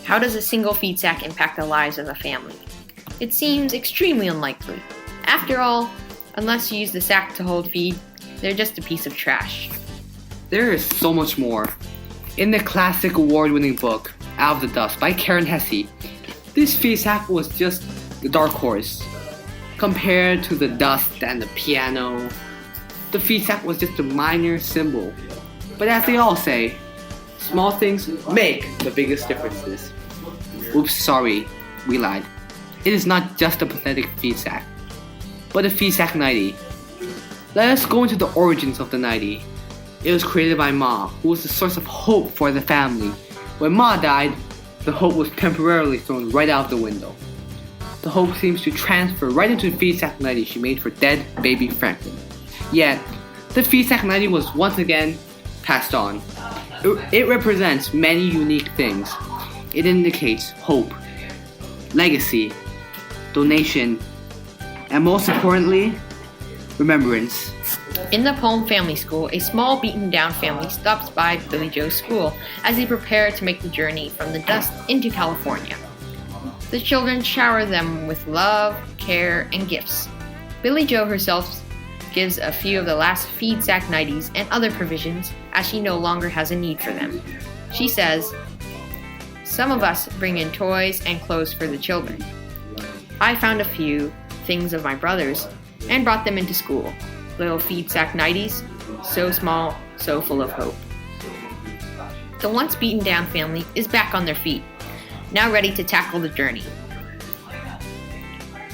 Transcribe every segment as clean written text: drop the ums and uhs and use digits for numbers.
How does a single feed sack impact the lives of a family? It seems extremely unlikely. After all, unless you use the sack to hold feed, they're just a piece of trash. There is so much more. In the classic award-winning book, Out of the Dust by Karen Hesse, this feed sack was just the dark horse. Compared to the dust and the piano, the feed sack was just a minor symbol. But as they all say, small things make the biggest differences. Oops, sorry, we lied. It is not just a pathetic feed sack, but a feed sack nightie. Let us go into the origins of the nightie. It was created by Ma, who was the source of hope for the family. When Ma died, the hope was temporarily thrown right out of the window. The hope seems to transfer right into the feed sack nightie she made for dead baby Franklin. Yet, the feed sack nightie was once again passed on. It represents many unique things. It indicates hope, legacy, donation, and most importantly, remembrance. In the poem Family School, a small beaten-down family stops by Billy Joe's school as they prepare to make the journey from the dust into California. The children shower them with love, care, and gifts. Billy Joe herself gives a few of the last feed sack nighties and other provisions as she no longer has a need for them. She says, "Some of us bring in toys and clothes for the children. I found a few things of my brother's and brought them into school. Little feed sack nighties, so small, so full of hope." The once beaten down family is back on their feet, now ready to tackle the journey.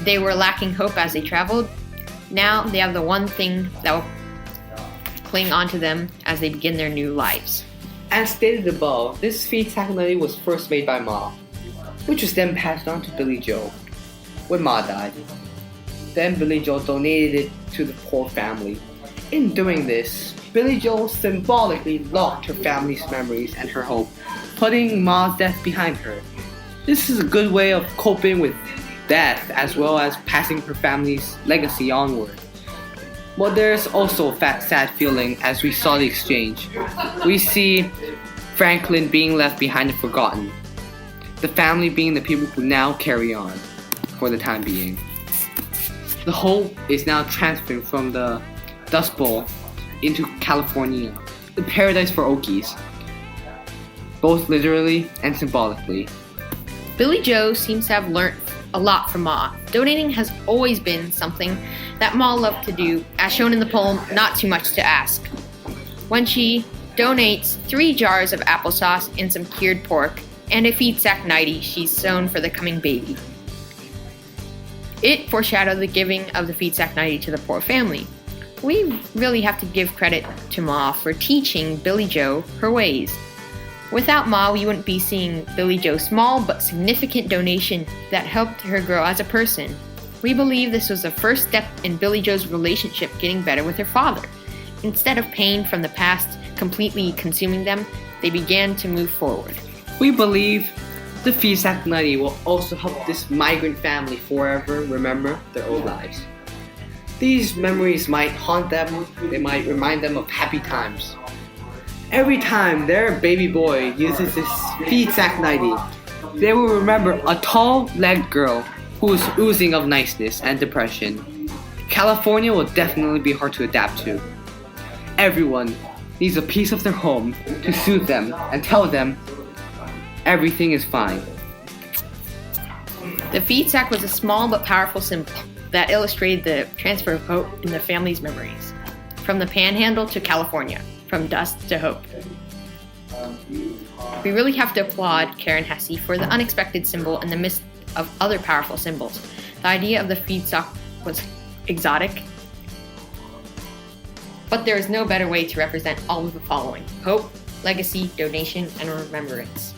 They were lacking hope as they traveled. Now they have the one thing that will cling onto them as they begin their new lives. As stated above, this feed sack nightie was first made by Ma, which was then passed on to Billy Joe when Ma died. Then Billy Joe donated it to the poor family. In doing this, Billy Joe symbolically locked her family's memories and her hope, putting Ma's death behind her. This is a good way of coping with death as well as passing her family's legacy onward. But there's also a sad feeling as we saw the exchange. We see Franklin being left behind and forgotten. The family being the people who now carry on for the time being. The hope is now transferred from the Dust Bowl into California, the paradise for Okies, both literally and symbolically. Billy Joe seems to have learned a lot from Ma. Donating has always been something that Ma loved to do, as shown in the poem Not Too Much to Ask. When she donates 3 jars of applesauce and some cured pork, and a feed sack nightie she's sewn for the coming baby. It foreshadowed the giving of the feed sack nightie to the poor family. We really have to give credit to Ma for teaching Billy Joe her ways. Without Ma, we wouldn't be seeing Billy Joe's small but significant donation that helped her grow as a person. We believe this was the first step in Billy Joe's relationship getting better with her father. Instead of pain from the past completely consuming them, they began to move forward. We believe the feed sack nightie will also help this migrant family forever remember their old lives. These memories might haunt them, they might remind them of happy times. Every time their baby boy uses this feed sack nightie, they will remember a tall-legged girl who is oozing of niceness and depression. California will definitely be hard to adapt to. Everyone needs a piece of their home to soothe them and tell them everything is fine. The feed sack was a small but powerful symbol that illustrated the transfer of hope in the family's memories. From the Panhandle to California, from dust to hope. We really have to applaud Karen Hesse for the unexpected symbol in the midst of other powerful symbols. The idea of the feed sack was exotic, but there is no better way to represent all of the following: hope, legacy, donation, and remembrance.